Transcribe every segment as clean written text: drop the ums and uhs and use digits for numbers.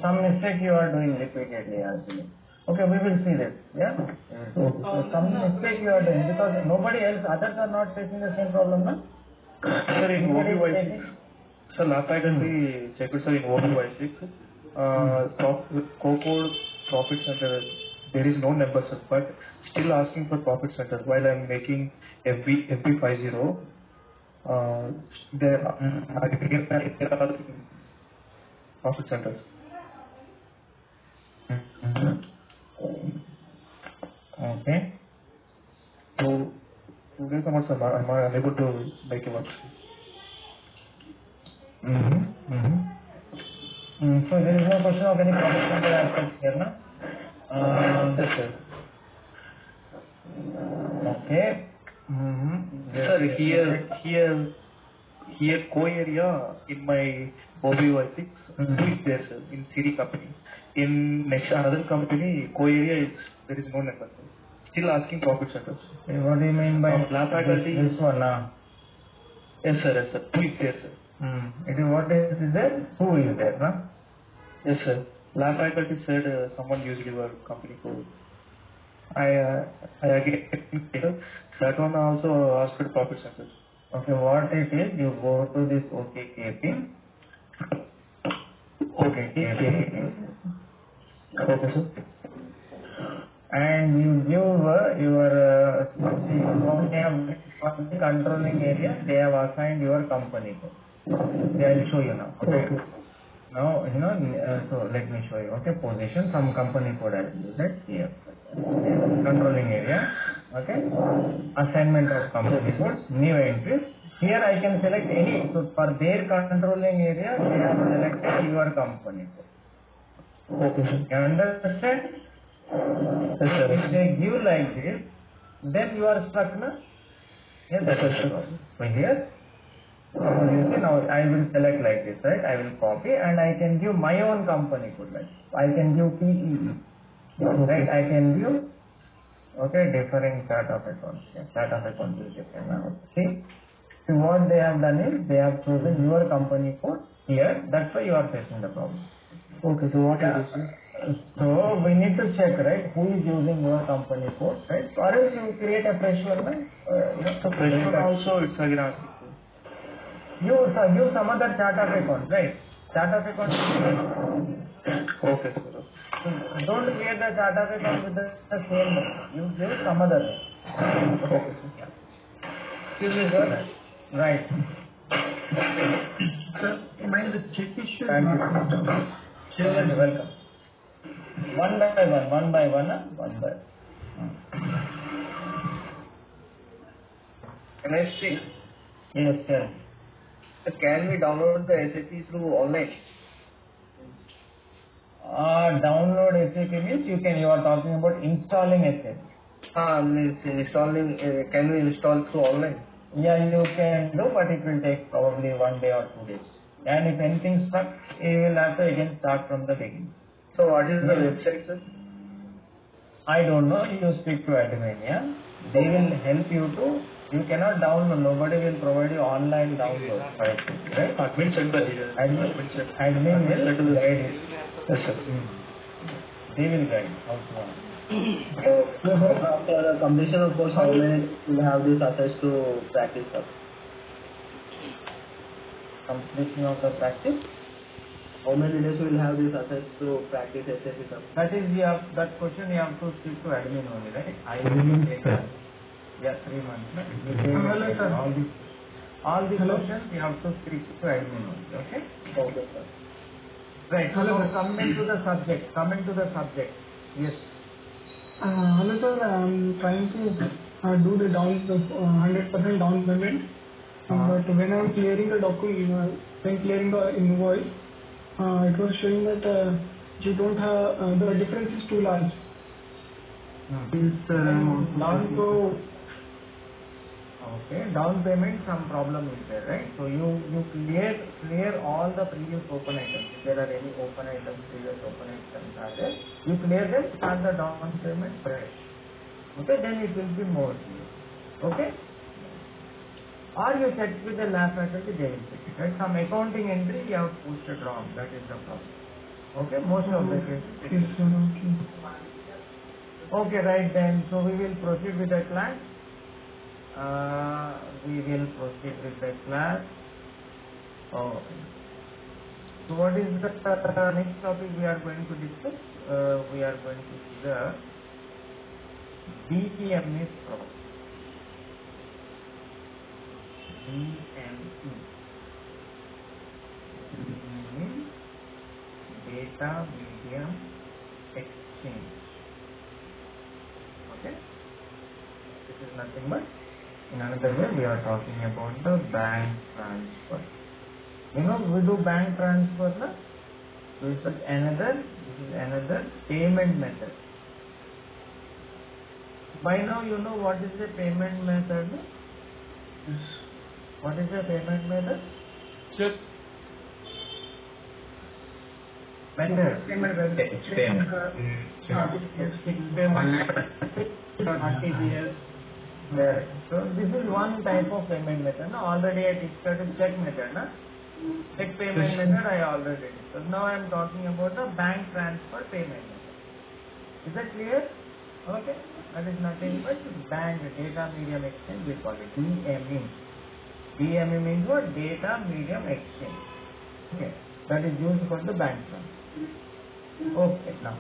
some mistake you are doing repeatedly actually. Okay, we will see this. Yeah. So some mistake you are doing because nobody else, others are not facing the same problem, no? Sir, in OBY6, sir, last I can be checked, sir, in OBY6, code profit center, there is no number, sir, but still asking for profit center while I'm making FB50. There are profit centers. Okay. So, today, sir, I'm unable to make it work. So there is no question of any profit center aspect here, no? Yes, sir. Okay. Sir, here co-area in my OBY6 is there, sir, in CD company. In next another company, co-area is there is no number, sir. Still asking profit centers. What do you mean by lab faculty? This one, Yes, sir. Yes, sir. Who is there, sir? It is what is there? Who is there, no? Yes, sir. Lab faculty said someone used your company code. I again that one also asked for profit centers. Okay, what it is, you go to this OKKP. Okay, sir. And you give your controlling area, they have assigned your company code. I'll show you now. Okay. Now, so let me show you. Okay, position, some company code I will use it here. Controlling area. Okay. Assignment of company codes, new entries. Here I can select any. So for their controlling area, they have selected your company code. Okay, sir. You understand? Yes, sir. If they give like this, then you are stuck, na? Yes, sir. So here, you see now I will select like this, right? I will copy and I can give my own company code, like I can give PEE, right? I can give, okay, differing chart of accounts. Chart of accounts is different now. See what they have done is they have chosen your company code here. That's why you are facing the problem. Okay, so what is this? So we need to check, right, who is using your company code, right? Or else you create a fresh one, right? So fresh one also it's again asking for. You give some other chart of account, right? Chart of account. Okay, sir. So don't create the chart of account with the same one. You give some other one. Okay, sir. Yeah. Excuse me, sir. Right. Sir, mind the check issue. Thank you. Welcome. One by one. Can I see? Yes, sir. Can we download the SAP through online? Download SAP means you are talking about installing SAP. Means installing, can we install through online? Yeah, you can do, but it will take probably 1 day or 2 days. And if anything stuck, you will have to again start from the beginning. So what is the website, sir? I don't know, you speak to admin, yeah? They will help you to, you cannot download, nobody will provide you online download, right? Admin center here. Admin will guide you. Yes, sir. They will guide how to So after the completion of course, how many will have this access to practice, sir? Completion of the practice. How many days will have this access to practice SAP, sir? That is, that question you have to speak to admin only, right? I will take 3 months. Hello, sir. All these questions you have to speak to admin only, okay? Okay, sir. Right. Hello. So coming to the subject. Yes. Hello, sir. I'm trying to do the 100% down payment. But when I'm clearing the document, when clearing the invoice, it was showing that you don't have the difference is too large. Down payment, some problem is there, right? So you clear all the previous open items. If there are any open items, previous open items are there, you clear them, start the down payment fresh. Okay, then it will be more clear. Okay? Or you check with the lab faculty, they will check it. Right? Some accounting entry you have pushed it wrong. That is the problem. Okay, most of the cases. Yes, sir. Okay. Okay, right then. So we will proceed with the class. We will proceed with the class. Oh. So what is the next topic we are going to discuss? We are going to see the DME process. DME means data medium exchange. Okay, this is nothing but in another way we are talking about the bank transfer. You know, we do bank transfer na? This is another payment method. By now you know what is the payment method? No? Yes. What is the payment method? Just Method. payment method. It's payment. RTGS. Yes. So this is one type of payment method. No? Already I discussed check method. Na? Check payment method I already discussed. Now I am talking about the bank transfer payment method. Is that clear? Okay. That is nothing but bank data medium exchange. We call it DME. DME means what? Data medium exchange. Okay. That is used for the bank transfer. Okay. Now.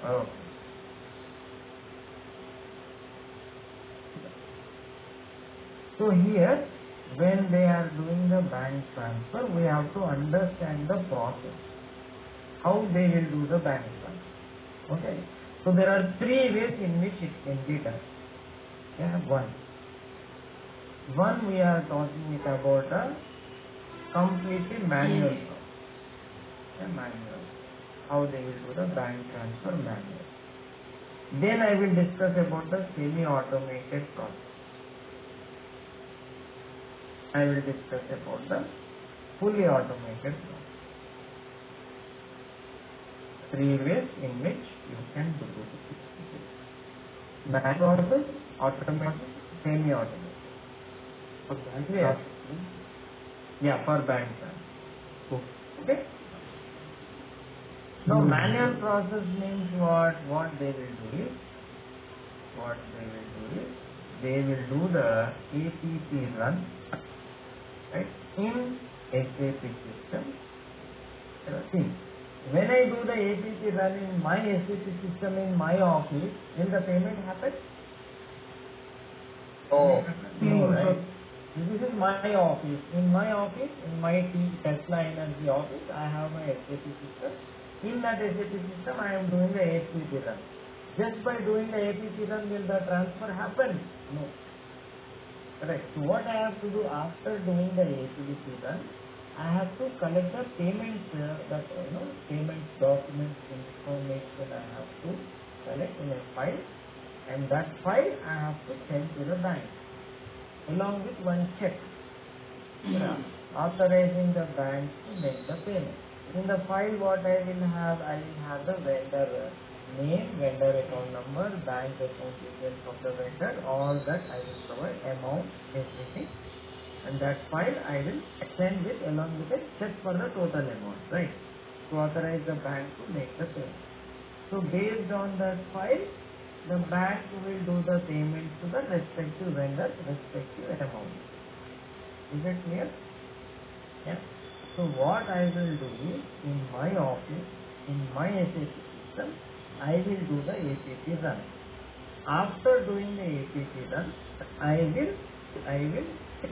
Okay. So here, when they are doing the bank transfer, we have to understand the process, how they will do the bank transfer. Okay. So there are three ways in which it can be done. Yeah, one we are talking about a completely manual process. Yeah, manual. How they will do the bank transfer manual. Then I will discuss about the semi-automated process. I will discuss about the fully automated process. Three ways in which you can do it. Manual process, automated, semi-automated. Clear? Yeah, for bank transfer. Okay? Now manual process means what? What they will do is, they will do the APC run, right, in SAP system. See, when I do the APC run in my SAP system in my office, will the payment happen? Oh, No, right? This is my office. In my office, in my Tesla Energy office, I have my SAP system. In that SAP system, I am doing the APC run. Just by doing the APC run, will the transfer happen? No. Correct. So what I have to do after doing the APC run, I have to collect the payments, payments documents information I have to collect in a file, and that file I have to send to the bank along with one check authorizing the bank to make the payment. In the file what I will have the vendor name, vendor account number, bank account details of the vendor, all that I will provide, amount, everything, and that file I will send it along with a check for the total amount, right, to authorize the bank to make the payment. So based on that file, the bank will do the payment to the respective vendor, respective amount. Is it clear? Yeah. So what I will do is, in my office, in my SAP system, I will do the APC run. After doing the APC run, I will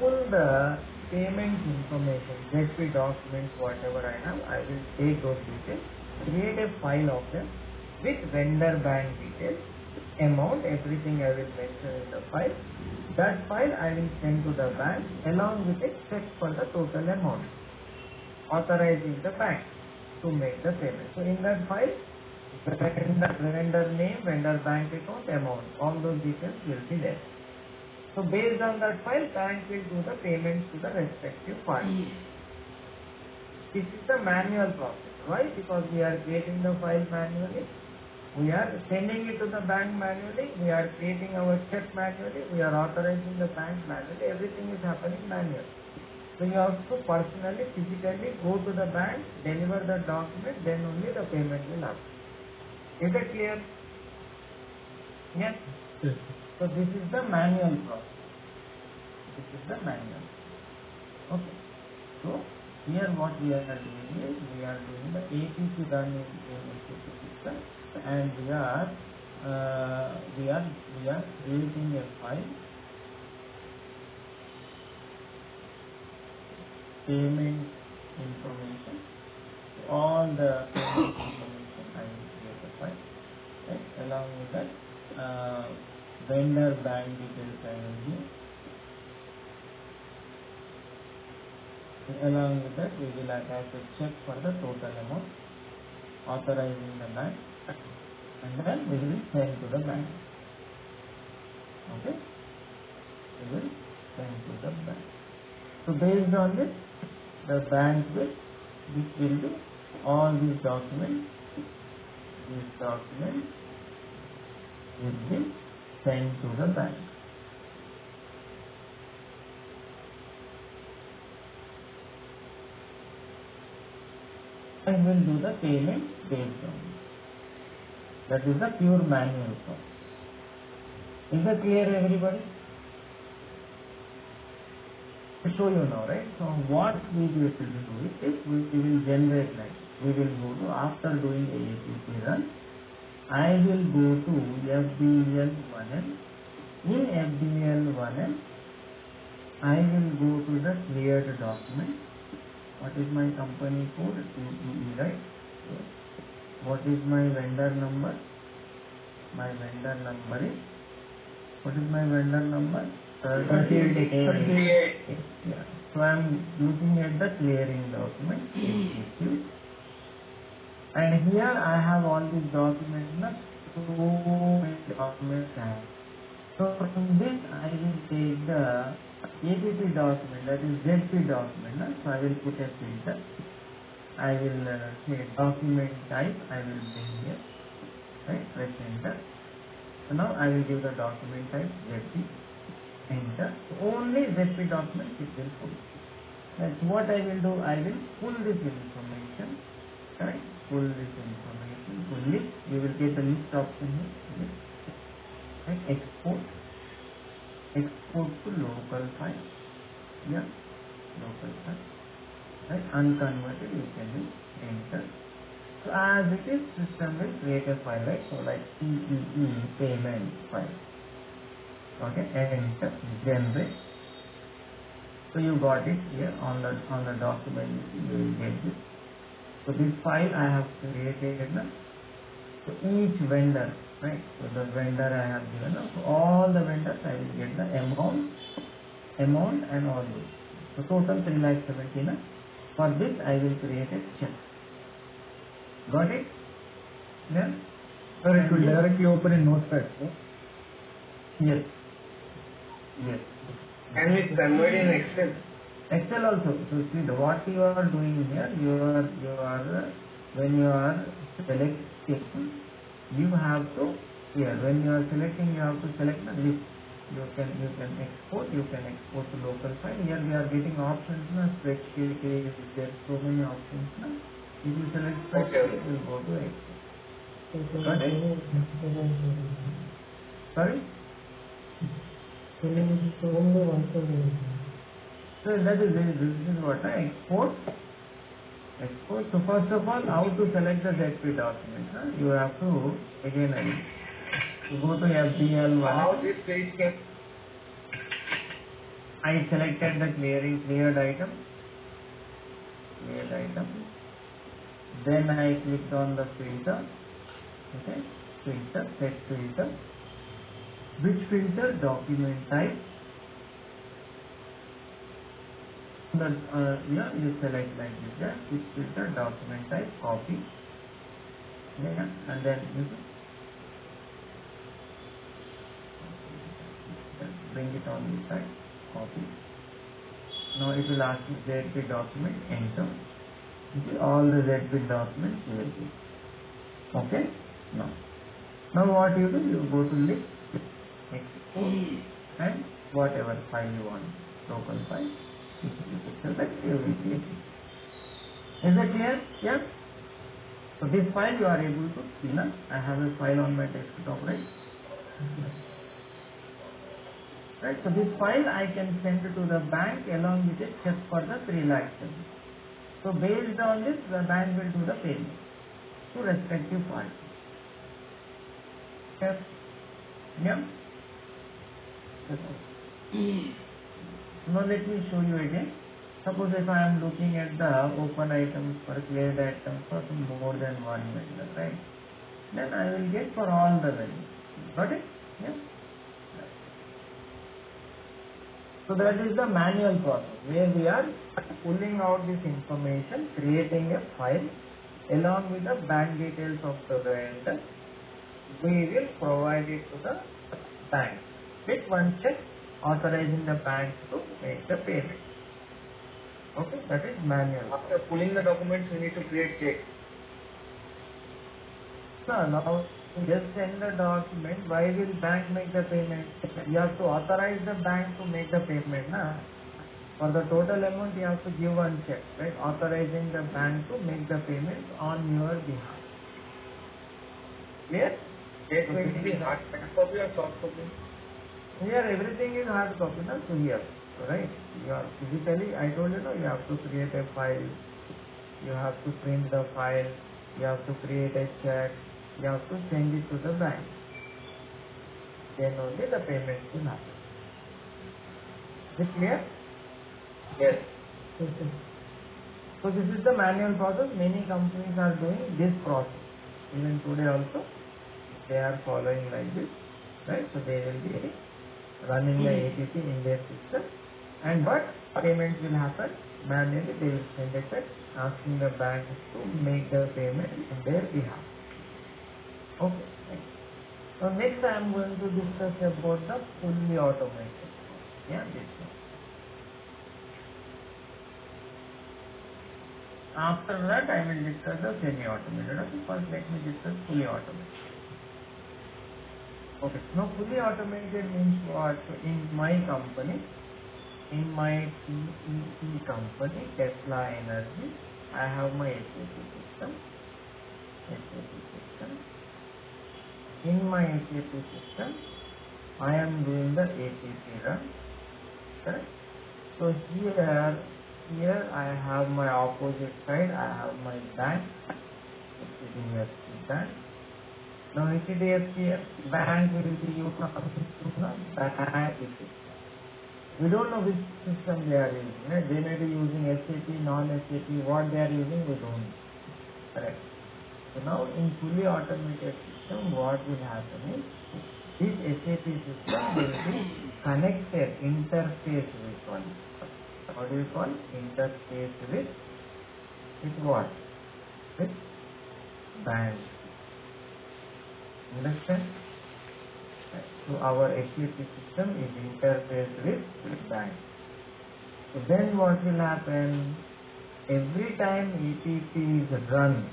pull the payment information, ZP documents, whatever I have, I will take those details, create a file of them with vendor bank details, amount, everything I will mention in the file. That file I will send to the bank along with a check for the total amount, authorizing the bank to make the payment. So in that file, vendor name, vendor bank account, amount, all those details will be there. So based on that file, bank will do the payments to the respective parties. This is the manual process. Why? Because we are creating the file manually. We are sending it to the bank manually, we are creating our check manually, we are authorizing the bank manually, everything is happening manually. So you have to personally, physically go to the bank, deliver the document, then only the payment will happen. Is that clear? Yes? Yes. So this is the manual process. This is the manual. Okay. So here what we are doing is we are doing the APC run in APC system, and we are creating a file, payment information. All the payment information I will create a file. Right? Along with that, vendor bank details I will give. Along with that, we will attach a check for the total amount, authorizing the bank, and then we will send to the bank. Okay? We will send to the bank. So based on this, the bank will be all these documents will be sent to the bank. And will do the payment based on it. That is the pure manual process. Is that clear, everybody? To show you now, right? So what we will do is we will generate like we will go to, after doing APC run, I will go to FDL1L. In FDL1L, I will go to the cleared document. What is my company code? TEE, right? What is my vendor number? My vendor number is, what is my vendor number? 38. Yeah. So I am looking at the clearing document. And here I have all these documents, so many documents I have. So from this I will take the APP document, that is ZP document. So I will put a filter. I will say document type, I will bring here, right, press enter. So now I will give the document type ZP, enter. So only ZP document it will pull. That's what I will do. I will pull this information, right, pull this information, pull it. You will get the list option here, right, export to local file, yeah, local file, right, unconverted you can use enter. So as it is, system will create a file, right, so like TEE payment file, okay, enter, generate. So you got it here on the document, you will get this. So this file I have created now. So each vendor, right, so the vendor I have given, so all the vendors I will get the amount and all this. So total 3,70,000. For this I will create a check. Got it? Yeah? Sir, it will directly open in Notepad. Yes. Yes. And it's converted in Excel. Excel also. So see what you are doing here, you are when you are selecting, you have to, here when you are selecting, you have to select the list. You can export to local file. Here we are getting options now, spreadsheet, there are so many options now. If you select spreadsheet, you will go to export. Got it? Sorry? So that is this is what I export. So first of all, how to select the ZP document? You have to again you go to FDL1. How this page can... I selected the cleared item. Then I clicked on the filter. Okay, set filter. Which filter? Document type. You select like this. Yeah, which filter? Document type. Copy. Yeah, and then you bring it on this side. Copy. Now it will ask you ZP document. Enter. You see all the ZP documents you will see. Okay. Now Now what you do, you go to list, export, and whatever file you want, local file, you select, you will create it. Is that clear? Yeah? So this file you are able to see now. I have a file on my desktop, right? Right, so this file I can send to the bank along with a check for the 3 lakh. So based on this, the bank will do the payment to respective parties. Yes? Yeah? Okay. Now let me show you again. Suppose if I am looking at the open items for cleared items for more than one vendor, right? Then I will get for all the vendors. Got it? Yes? So that is the manual process where we are pulling out this information, creating a file along with the bank details of the vendor. We will provide it to the bank with one check authorizing the bank to make the payment. Okay, that is manual. After pulling the documents, we need to create check. No, now just send the document. Why will bank make the payment? You have to authorize the bank to make the payment. Na? For the total amount, you have to give one check, right? Authorizing the bank to make the payment on your behalf. Clear? Check will be hard copy or soft copy? Here everything is hard copy, na? So here, right? You are physically, I told you, no, you have to create a file, you have to print the file, you have to create a check, you have to send it to the bank. Then only the payment will happen. Is it clear? Yes. So this is the manual process. Many companies are doing this process. Even today also, they are following like this, right? So they will be running the ATP in their system, and but payments will happen manually. They will send a check asking the bank to make the payment on their behalf. Okay. So next I am going to discuss about the fully automated. Yeah, this one. After that I will discuss the semi-automated. Okay, first let me discuss fully automated. Okay, now fully automated means what? In my company, in my TEE company, Tesla Energy, I have my SAP system. In my SAP system, I am doing the ATP run. Correct? So here I have my opposite side, I have my bank, HDFC bank. Now HDFC bank will be used bank system. We don't know which system they are using. Right? They may be using SAP, non-SAP, what they are using we don't know. Correct. So now in fully automated system, what will happen is this SAP system will be connected, interface with one. What do you call interface with what? With bank. Understand? So our SAP system is interfaced with bank. So then what will happen? Every time ATP is run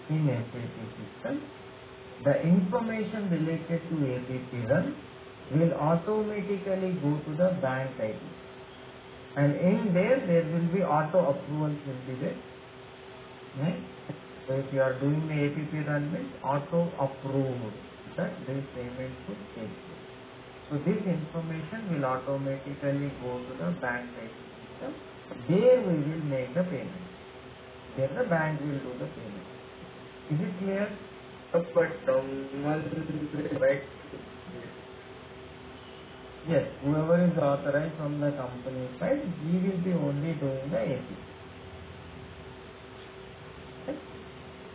in SAP system, the information related to ATP run will automatically go to the bank ID. And in there will be auto approvals will be there. Right? So if you are doing the ATP run means auto approve that this payment should take place. So this information will automatically go to the bank ID system. There we will make the payment. There the bank will do the payment. Is it clear? But right? Yes, whoever is authorized from the company side, he will be only doing the ATP.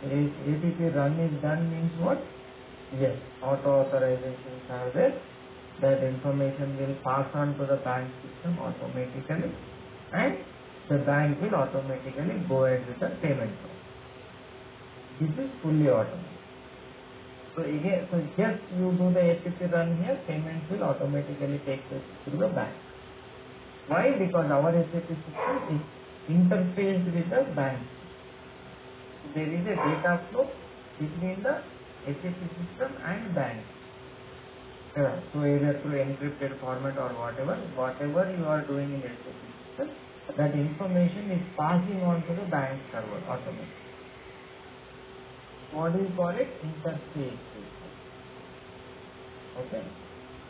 If ATP run is done means what? Yes, auto authorizations are there. That information will pass on to the bank system automatically, and the bank will automatically go ahead with the payment process. This is fully automated. So again, so just you do the ATP run here, payments will automatically take place through the bank. Why? Because our SAP system is interfaced with the bank. So there is a data flow between the SAP system and bank. Yeah. So either through encrypted format or whatever you are doing in SAP system, that information is passing on to the bank server automatically. What do you call it? Interface. Okay.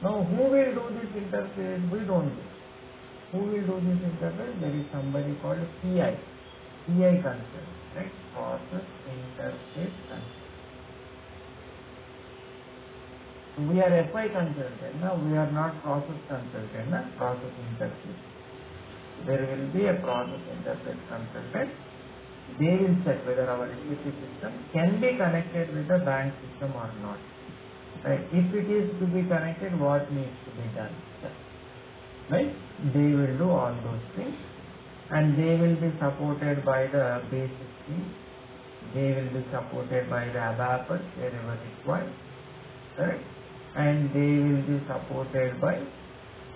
Now who will do this interface? We don't do. Who will do this interface? There is somebody called PI consultant, right? Process interface consultant. We are FI consultant, now we are not process consultant, process interface. There will be a process interface consultant. They will check whether our SAP system can be connected with the bank system or not. Right? If it is to be connected, what needs to be done? Right? They will do all those things, and they will be supported by the basic things. They will be supported by the ABAPers wherever required. Correct? And they will be supported by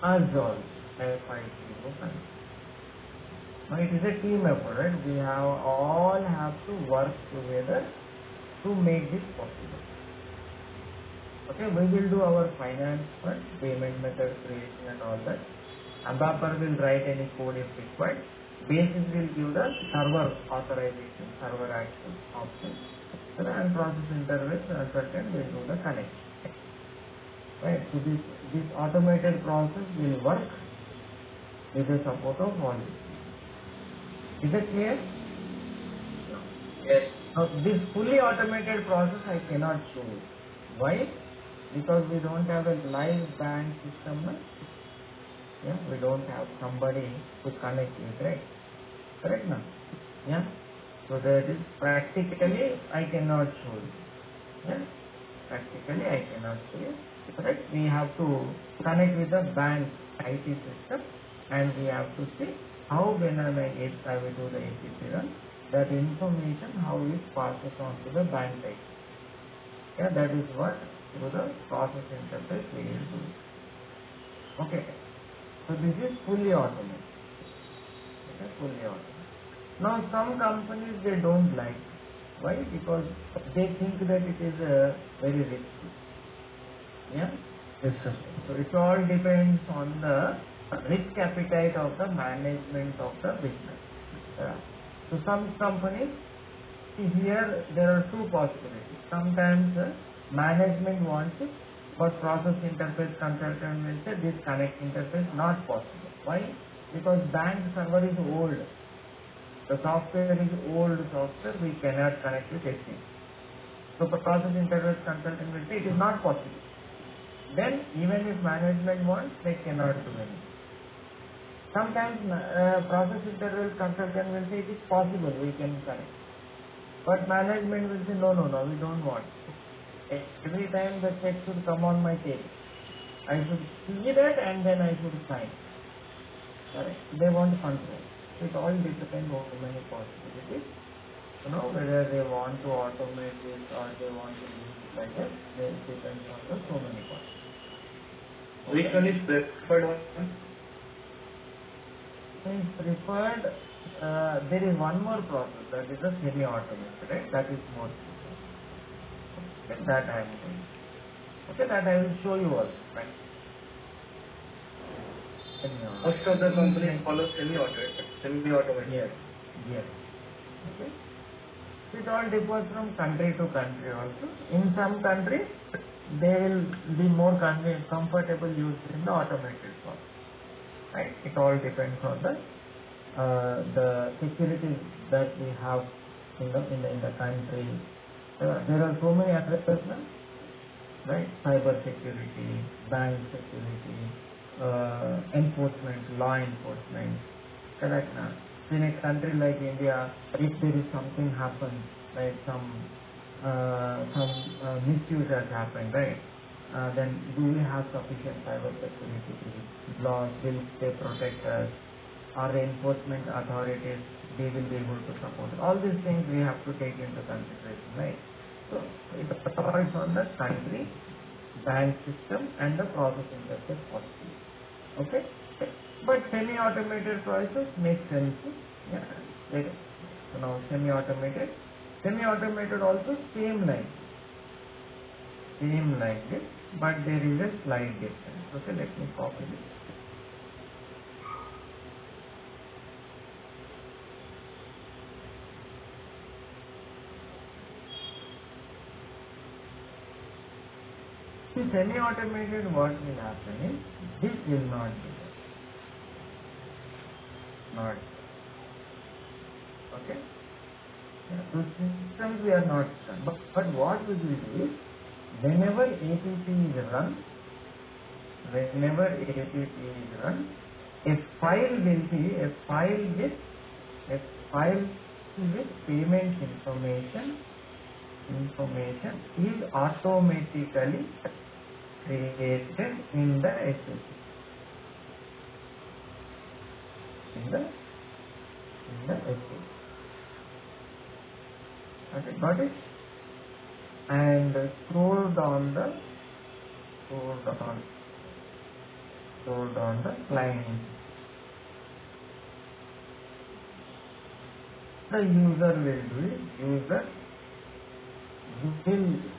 us all, FI. Now it is a team effort, right? We all have to work together to make this possible. Okay, we will do our finance part, payment method creation and all that. ABAPer will write any code if required. Basis will give the server authorization, server access option, and process interface consultant will do the connection. Right, so this automated process will work with the support of all this. Is it clear? Yes. Now this fully automated process I cannot show you. Why? Because we don't have a live bank system. No? Yeah, we don't have somebody to connect with, right? Correct now? Yeah. So that is practically I cannot show you. Yeah. Practically I cannot show you. Correct? We have to connect with the bank IT system, and we have to see how when I will do the APC run, that information how it passes on to the bank IT. Yeah, that is what through the process interface we will do. Okay. So this is fully automated. Okay, fully automated. Now some companies they don't like. Why? Because they think that it is very risky. Yeah. Yes, sir. So it all depends on the risk appetite of the management of the business. So some companies, see here there are two possibilities. Sometimes management wants it, but process interface consultant will say this connect interface not possible. Why? Because bank server is old. The software is old software, we cannot connect with SAP. So the process interface consultant will say it is not possible. Then even if management wants, they cannot do anything. Sometimes process interface consultant will say it is possible, we can connect. But management will say no, we don't want. Every time the check should come on my table. I should see that and then I should sign. Correct? They want control. So it all depends on many possibilities. Whether they want to automate this or they want to use it like that. It depends on the so many possibilities. Which one is preferred one? Is preferred, there is one more process, that is a semi-automated, right? That is more preferred. Okay, that I am doing. Okay, that I will show you also, right? Most of the companies follow semi-automated. Yes. Okay. It all differs from country to country also. In some countries, they will be more comfortable using the automated process. Right? It all depends on the security that we have in the country. There are so many aspects, right? Cyber security, bank security, enforcement, law enforcement. Correct now. In a country like India, if there is something happens, like some misuse has happened, right? Then do we have sufficient cyber security laws? Will they protect us? Are the enforcement authorities, they will be able to support? All these things we have to take into consideration, right? So it depends on the country, bank system and the process interface possibility. Okay? But semi-automated process makes sense. Yeah. So now semi-automated also same line. same like this, but there is a slight difference. Okay, let me copy this. In semi-automated, what will happen is this will not be there. Not okay. Yeah, so systems we are not done. But what we will do is whenever APP is run, a file with payment information is automatically created in the SAP. In the SAP. Okay, got it? And scroll down the client. The user will do it.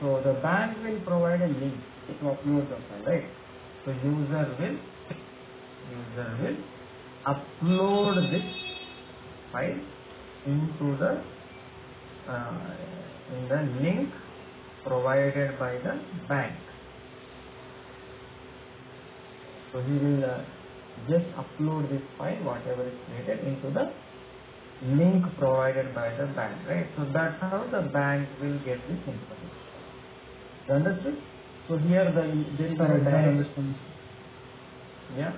So the bank will provide a link to upload the file, right? So user will upload this file into the in the link provided by the bank. So he will just upload this file, whatever is created, into the link provided by the bank, right? So that's how the bank will get this information. You understood? So here there is a direct. Yeah,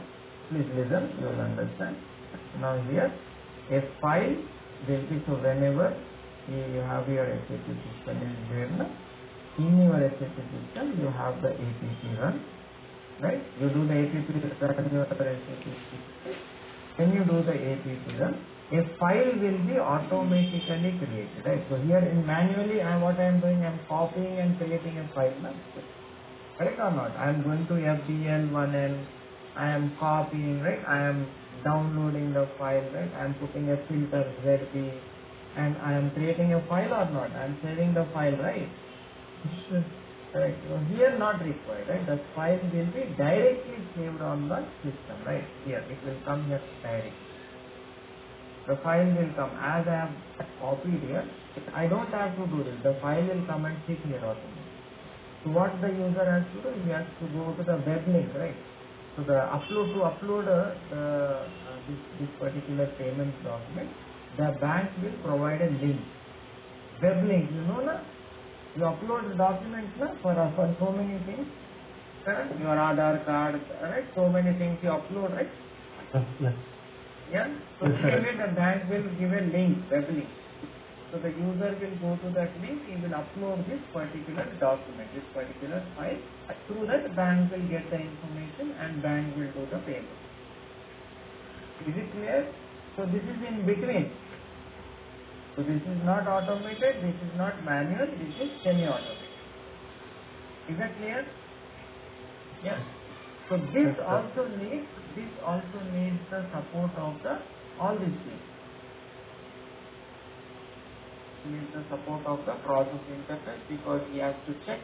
please listen, you will understand. Now here a file will be, so whenever you have your SAP system is there, in your SAP system you have the APP run, right? You do the APP run in your SAP system. When you do the APP run, a file will be automatically created, right? So here in manually, what I am doing, I am copying and creating a file now. Correct or not? I am going to FBL1N, I am copying, right? I am downloading the file, right? I am putting a filter ZP and I am creating a file or not? I am saving the file, right? Correct. So here not required, right? The file will be directly saved on the system, right? Here it will come here directly. The file will come as I have copied here. I don't have to do this. The file will come and sit here automatically. So what the user has to do, he has to go to the web link, right? So the upload this particular payment document, the bank will provide a link, web link. You know, na? You upload the documents for so many things. Correct? Your Aadhaar card, right? So many things you upload, right? Yes. Yeah. So here the bank will give a link, web link. So the user will go to that link, he will upload this particular document, this particular file. Through that, bank will get the information and bank will do the payment. Is it clear? So this is in between. So this is not automated, this is not manual, this is semi-automated. Is that clear? Yes. So this also needs the support of all these things. Needs the support of the process interface, because he has to check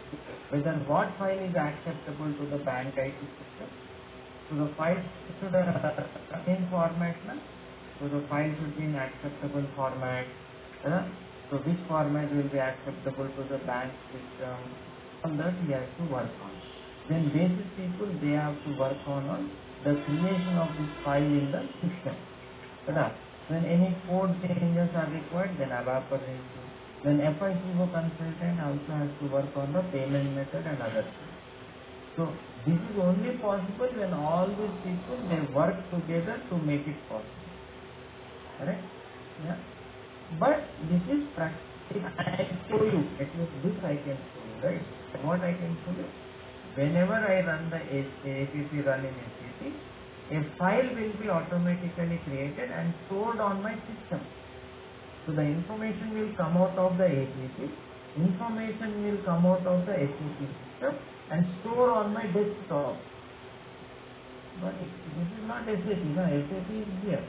whether what file is acceptable to the bank IT system. So the file should in format. So the file should be in acceptable format. So which format will be acceptable to the bank system? All that he has to work on. Then basic people, they have to work on the creation of this file in the system. When any code changes are required, then ABAP will. Then FICO consultant also has to work on the payment method and other things. So this is only possible when all these people, they work together to make it possible. Correct? Yeah. But this is practice. I can show you. At least this I can show you, right? What I can show you? Whenever I run the APP run in SAP, a file will be automatically created and stored on my system. So the information will come out of the APP, information will come out of the SAP system and store on my desktop. But this is not SAP, no? SAP is here.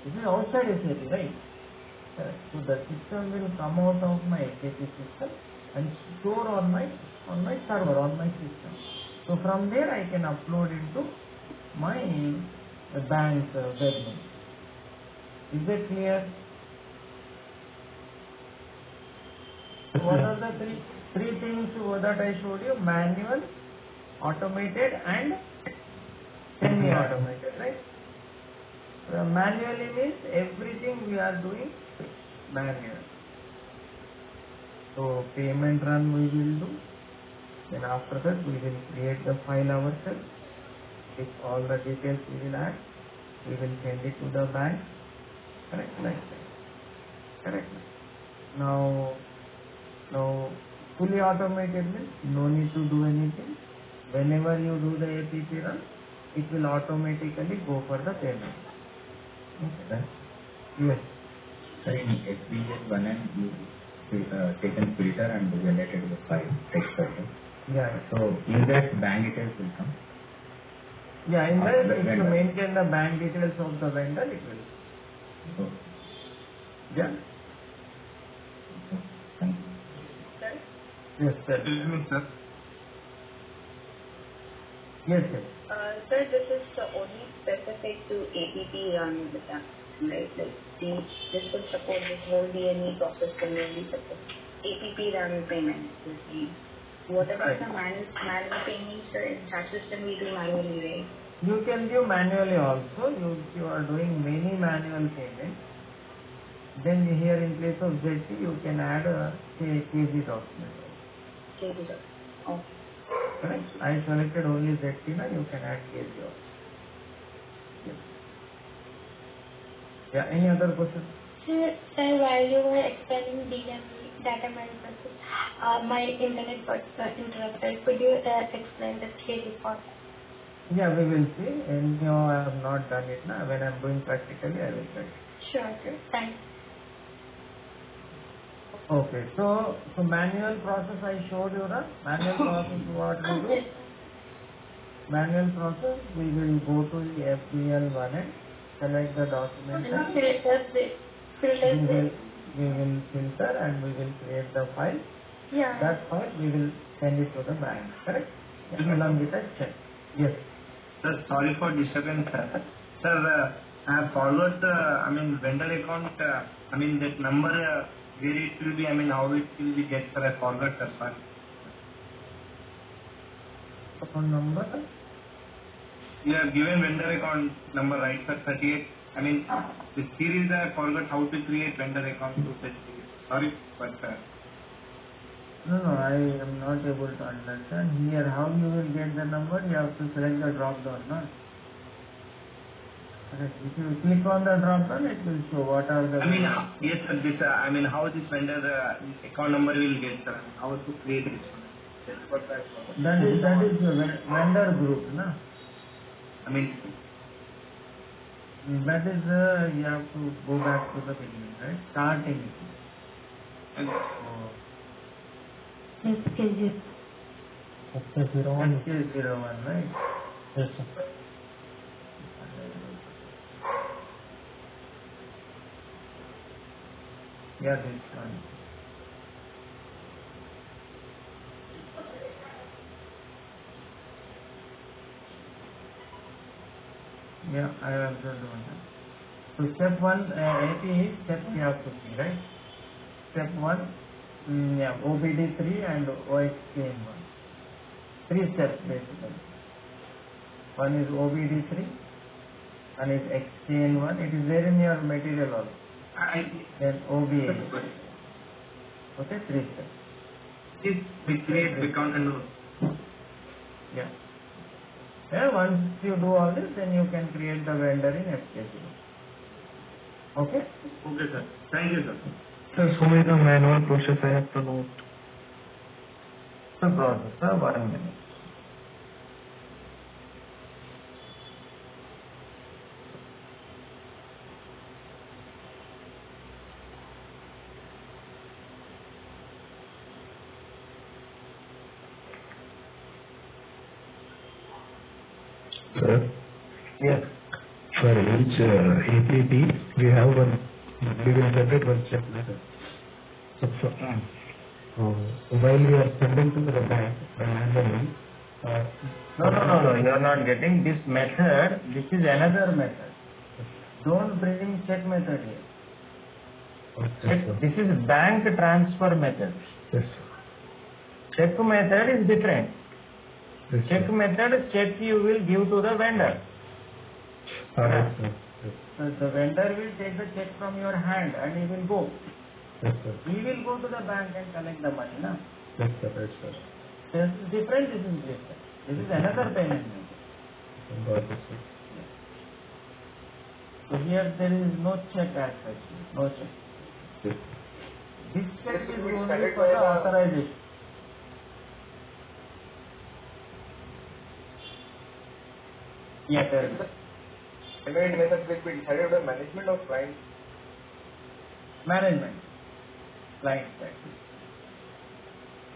This is outside SAP, right? So the system will come out of my SAP system and store on my server, on my system. So from there I can upload into my bank web link. Is that clear? What are the three things that I showed you? Manual, automated, and semi-automated, right? Manually means everything we are doing manual. So payment run we will do. Then after that we will create the file ourselves. With all the details we will add. We will send it to the bank. Correct, like that. Correct. Now fully automated means no need to do anything. Whenever you do the APP run, it will automatically go for the payment. Okay. Yes. Sir, in SBL1 and you taken filter and generated the file text file. Yeah. So in that bank details will come. Yeah, in Or that the if you vendor. maintain the bank details of the vendor, it will. Okay. Yeah. Thank you. Yes, sir. Excuse me, sir. Yes, sir. Sir, this is only specific to APP run with that, right? Like this will support this whole DME process can only support APP run payment. Whatever Right. the manual payments, sir, in that system we do manually, right? You can do manually also. If you are doing many manual payments, then here in place of ZT, you can add a KZ document. Okay, sir. Okay. Correct? I selected only ZT, now you can add KZ also. Yes. Yeah, any other questions? Sir, while you were explaining data management, my internet got interrupted. Could you explain the theory part? Yeah, we will see. And no, I have not done it now. When I am doing practically, I will try. Sure, sir. Thanks. Okay, so manual process I showed you, right? Manual process what we do? Yes. Manual process, we will go to the FBL1 and select the document type. We will filter and we will create the file. Yeah. That file we will send it to the bank, correct? Yeah, along with a check. Yes. Sir, sorry for disturbance, sir. Sir, I have forgot the, vendor account, that number, where it will be, how it will be get, sir. I forgot, sir. Sorry. Phone number? You have given vendor account number, right, sir? 38. The series I forgot how to create vendor account to that series. Sorry, but No, I am not able to understand. Here, how you will get the number? You have to select the drop down, no? Correct. If you click on the drop down, it will show what are the. yes, sir. This, how this vendor account number will get, sir? How to create it? That's what I forgot. That is your vendor group, no? That is, you have to go back to the beginning, right? Starting. SK01. SK01, right? Yes, sir. Yeah, this one. Yeah, I also don't know. So step 1, AP is step we have to see, right? Step 1, yeah, OBD3 and OXKN1. 3 steps basically. One is OBD3, one is XKN1. It is there in your material also. Then OBA. Okay, 3 steps. This we create account and all. Yeah. Yeah, once you do all this, then you can create the vendor in FK0. Okay? Okay, sir. Thank you, sir. Sir, so is the manual process I have to note. The process, 1 minute. Sir, Yes. for each APP, we have we will generate one step. So while you are sending to the bank manually, No, you are not getting this method. This is another method. Don't bring check method here. okay, sir. This is bank transfer method. Yes, sir. Check method is different. Yes, Check sir. method, check you will give to the vendor. Yes, sir. Yes, So the vendor will take the check from your hand and he will go. yes, sir. He will go to the bank and collect the money. Na? Yes, sir. Yes, sir. This is different, this is different. This is another payment method. Got it, sir. So here there is no check as such. No check. Yes. This check is only for the authorization. Yeah, tell me. Payment method will be decided by management or client. Management. Client side.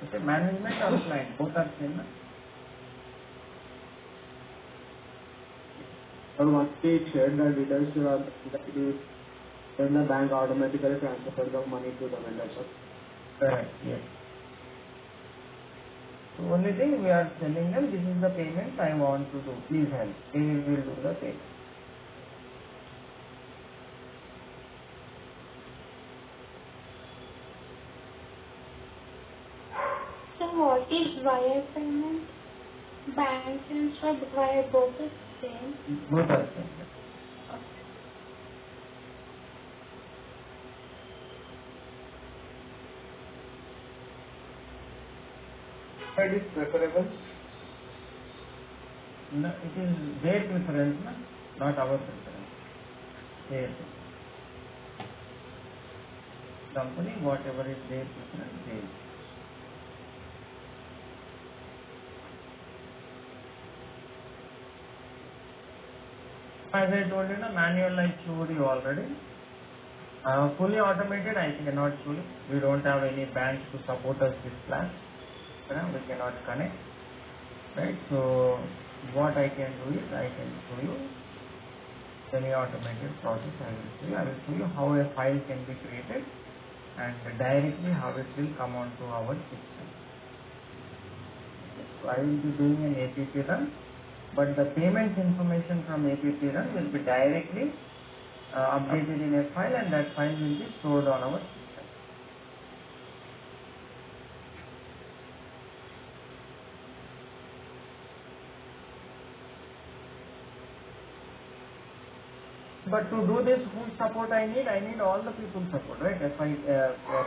Okay, management or client, both are same. Na? But once we share the details to our executives, then the bank automatically transfers the money to the vendor, sir. Correct, yes. So only thing we are telling them, this is the payment I want to do. Please help. They will do the payment. So what is wire payment? Bank transfer, wire both is same. Both are same. That is preferable. No, it is their preference, na? Not our preference. Their preference. Company, whatever is their preference, they will. As I told you, manual I showed you already. Fully automated I cannot show you. We don't have any bank to support us this class. We cannot connect. Right? So what I can do is I can show you semi-automated process. I will show you. I will show you how a file can be created and directly how it will come onto our system. So I will be doing an APP run, but the payment information from APP run will be directly updated in a file, and that file will be stored on our system. But to do this, whose support I need? I need all the people support, right? FI,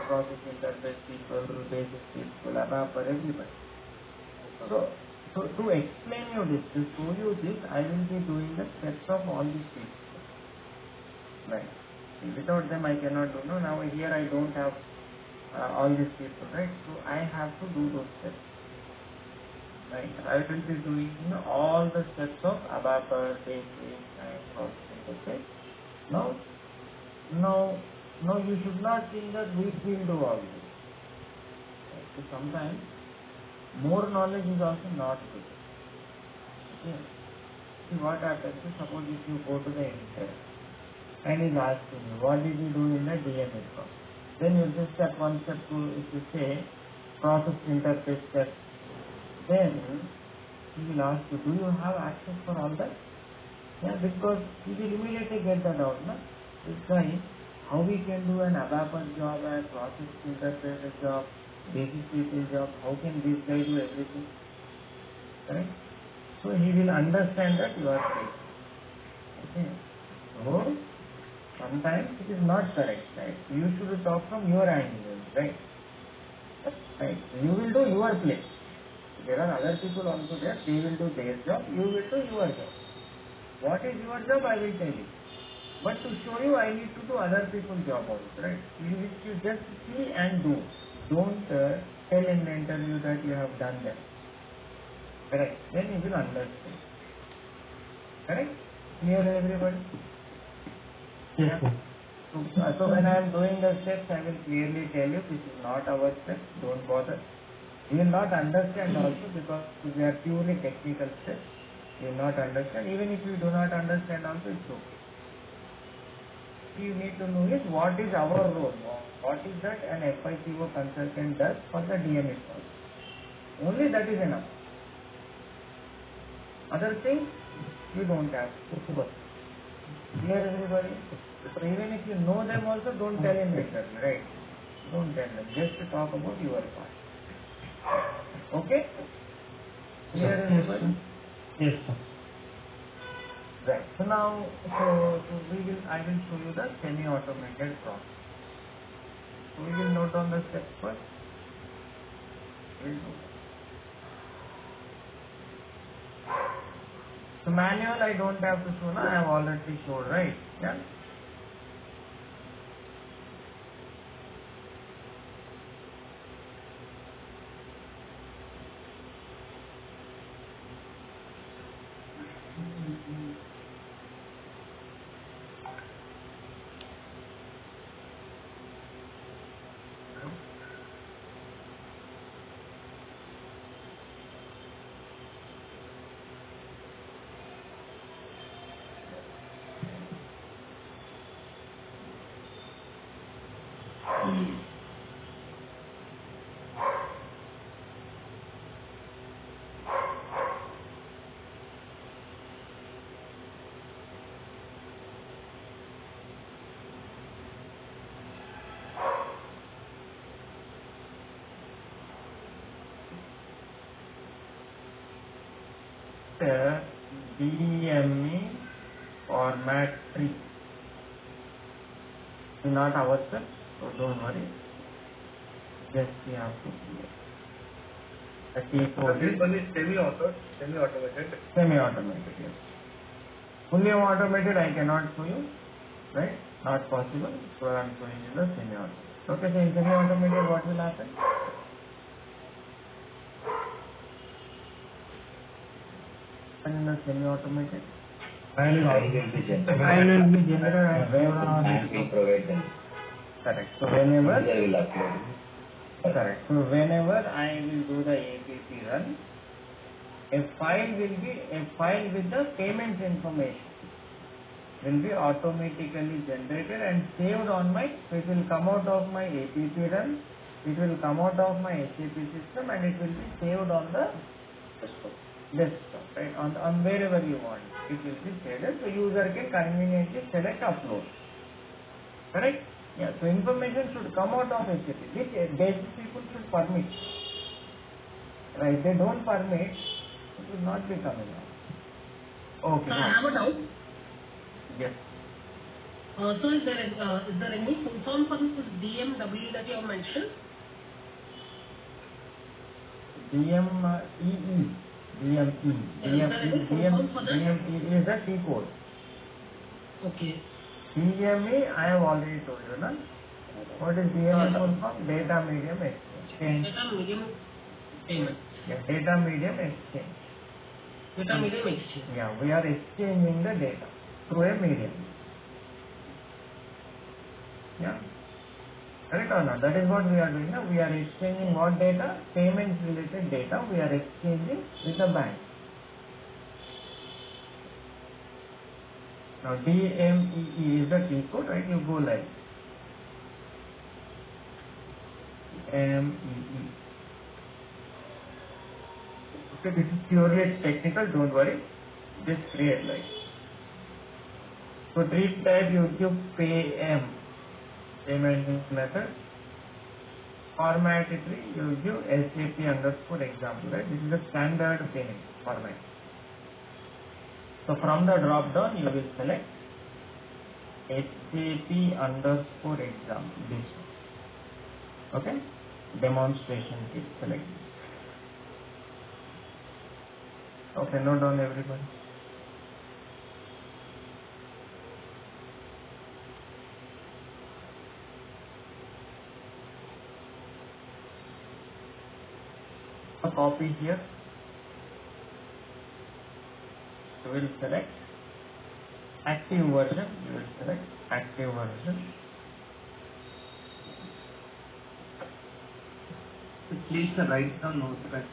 process interface people, basic people, ABAP, everybody. So to explain you this, to show you this, I will be doing the steps of all these people. Right. Without them I cannot do. No, now here I don't have all these people, right? So I have to do those steps. Right. I will be doing all the steps of ABAP, basic, and process interface. Now you should not think that we will do all this. Right. So sometimes more knowledge is also not good. Okay. See what happens is, suppose if you go to the editor and is asking you, what did you do in the DMS process? Then you just step one, step two, if you say process interface steps, then he will ask you, do you have access for all that? Yeah, because he will immediately get that out. No? This guy, how we can do an ABAP job, a process interface job, basic people job, how can this guy do everything? Correct? So he will understand that you are right. Okay. So sometimes it is not correct, right? You should talk from your angle, right? Right. You will do your place. There are other people also there, they will do their job, you will do your job. What is your job, I will tell you. But to show you, I need to do other people's job also, right? You just see and do. Don't tell in the interview that you have done that. Correct? Then you will understand. Correct? Clear everybody? Yes, sir. So when I am doing the steps, I will clearly tell you this is not our steps, don't bother. You will not understand also because we are purely technical steps. You will not understand. Even if you do not understand also, it's okay. you need to know is what is our role, what is that an FICO consultant does for the DMS process. Only that is enough. Other things you don't have to work. Clear everybody? So even if you know them also, don't tell him literally, right? Don't tell them. Just to talk about your part. Okay? Clear everybody? Yes, sir. Right. So now, I will show you the semi-automated process. So we will note on the steps first. We'll do that. So manual I don't have to show now, I have already showed, right? Yeah. DME format 3. Not ourselves, so don't worry. Just we have to clear. The T code is semi-automated. Semi-automated, yes. Fully automated I cannot show you, right? Not possible. So I am showing you the semi-automated. Okay, so in semi-automated what will happen? In the semi-automated, File will be generated. file will be generated And we provide them. correct. So whenever User will upload. correct. So whenever I will do the APP run, a file with the payments information will be automatically generated and saved on my. So it will come out of my APP run. It will come out of my SAP system and it will be saved on the desktop, right? On wherever you want. It will be saved. So user can conveniently select upload. Correct? Yeah. So information should come out of SAP. Which basic people should permit. Right? If they don't permit, it will not be coming out. Okay. Sir, I have a doubt. Yes. So is there any full form for this DMW that you have mentioned? DME is the T code. Okay. DME I have already told you, na? What is DME full form? Data Medium Exchange. Data medium payment. Yeah, Data Medium Exchange. Data medium exchange. Yeah, we are exchanging the data through a medium. Yeah. Correct or not? That is what we are doing now. We are exchanging what data? Payments related data we are exchanging with the bank. Now DMEE is the T code, right? You go like MEE. Okay, this is purely technical, don't worry. Just create like. So treat type you give payment method. Format it, you give SAP underscore example, right? This is the standard payment format. So from the drop down you will select SAP underscore example, this one. Okay? Demonstration kit, select this. Okay, note down everybody. A copy here. You will select active version. You will select active version. Please write down notepad.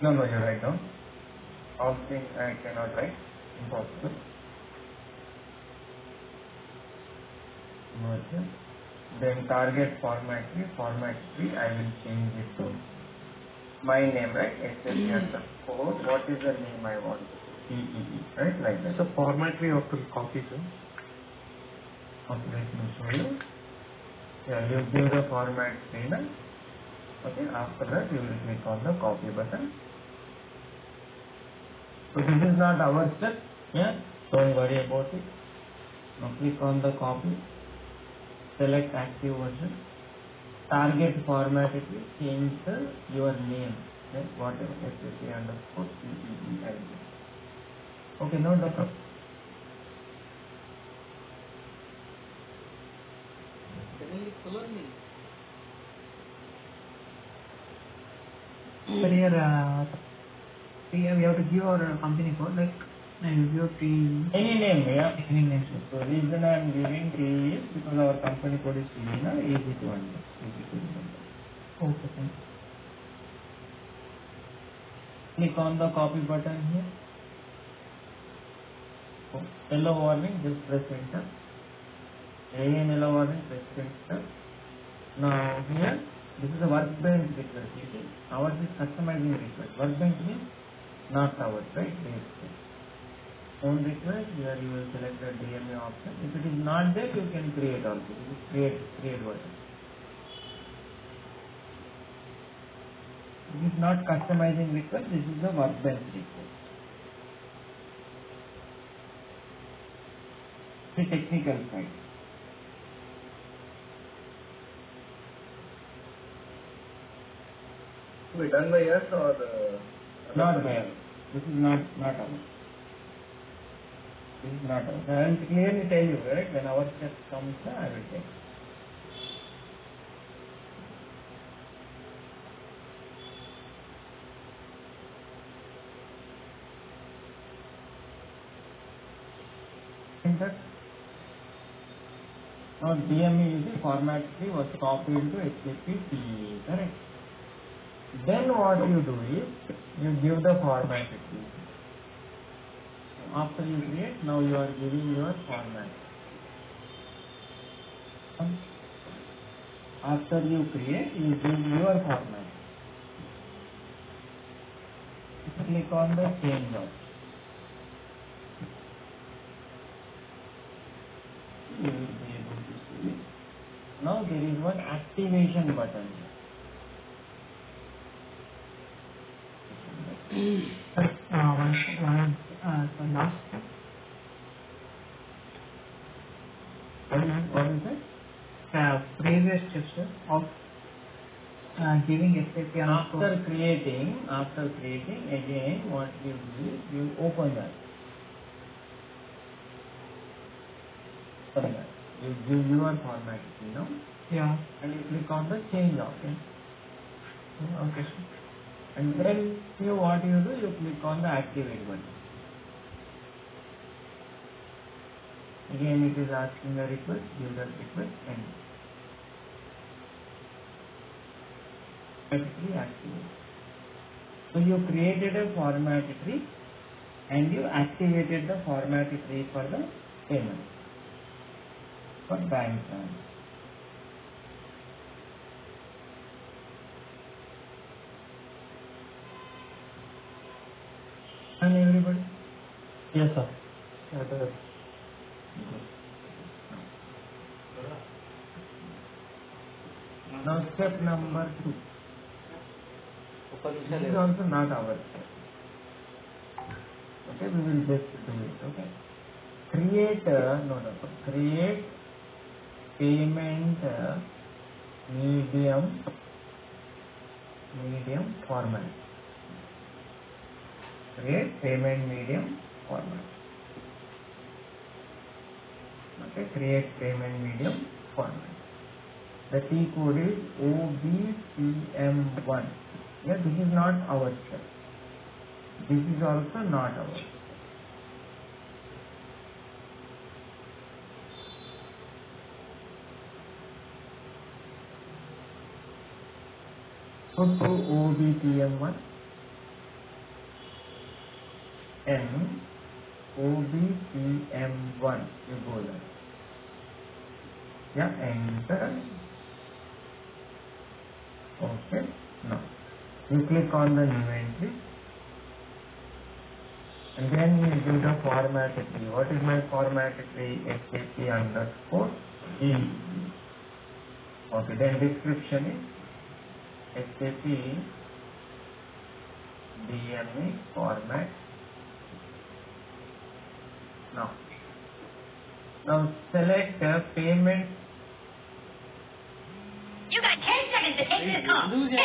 No, you write down. All things I cannot write. Impossible. version. Then target format tree, I will change it to my name, right? SSC underscore, what is the name I want? EEE, right? Like that. So format we have to copy, sir. Okay, let me show you. Yeah, you give the format tree, right? Okay, after that you will click on the copy button. So this is not our step, yeah? Don't worry about it. Now click on the copy, select active version, target format it will change your name, right? Whatever, SSC underscore EEE. Okay, no doubt. But here, we have to give our company code, like, and give Any name, yeah. any name. So reason I am giving T is because our company code is Lina, easy to understand. Okay, thank you. Click on the copy button here. Oh, yellow warning, just press enter. Again yellow warning, press enter. Now here, this is a workbench request. You see, ours is customizing request. Workbench means not ours, right? Own request, here you will select the DMA option. If it is not there, you can create also. Create button. This is not customizing request, this is the workbench request. The technical side. To be done by us or Not by us. This is not ours. This is not ours. I will clearly tell you, right? When our step comes, I will tell you. Enter. Now DME is the format tree was copied to HTTP, correct? Then what you do is, you give the format tree. After you create, now you are giving your format. After you create, you give your format. Click on the change option. You will be able to see it. Now there is one activation button. So last step. What is it? Previous steps of giving SAP After creating, again what you do is you open that. You give your format, Yeah. and you click on the change option. Okay, sir. And then what you do, you click on the activate button. Again it is asking a request, give that request and automatically activate. So you created a format tree and you activated the format tree for the payment for bank transfer. And everybody? Yes, sir. Now step number 2. This is also not our step. Okay, we will just do it. Okay. Create payment medium format. Create payment medium format. Okay, create payment medium format. The T code is OBCM1. Yeah, this is not our step. This is also not our step. Go to OBCM1 and OBCM1. You go there. Yeah, enter. Okay, now you click on the new entry and then you give the format tree. What is my format tree? SAP underscore E. Okay, then description is SAP DME format. Now select payment. You got 10 seconds to take this call. 10, 9,